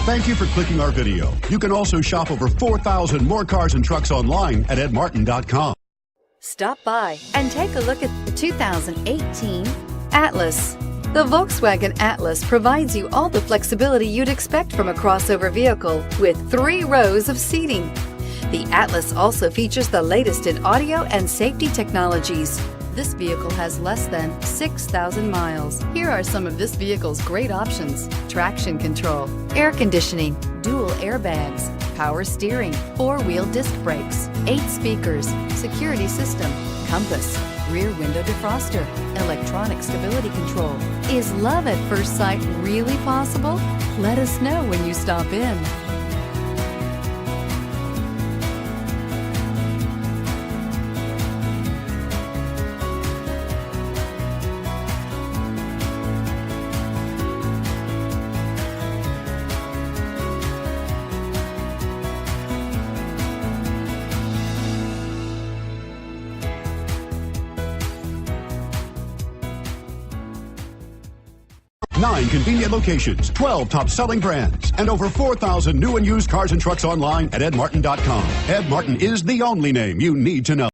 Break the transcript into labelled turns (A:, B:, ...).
A: Thank you for clicking our video. You can also shop over 4,000 more cars and trucks online at edmartin.com.
B: Stop by and take a look at the 2018 Atlas. The Volkswagen Atlas provides you all the flexibility you'd expect from a crossover vehicle with 3 rows of seating. The Atlas also features the latest in audio and safety technologies. This vehicle has less than 6,000 miles. Here are some of this vehicle's great options: traction control, air conditioning, dual airbags, power steering, 4-wheel disc brakes, 8 speakers, security system, compass, rear window defroster, electronic stability control. Is love at first sight really possible? Let us know when you stop in.
A: Nine convenient locations, 12 top-selling brands, and over 4,000 new and used cars and trucks online at edmartin.com. Ed Martin is the only name you need to know.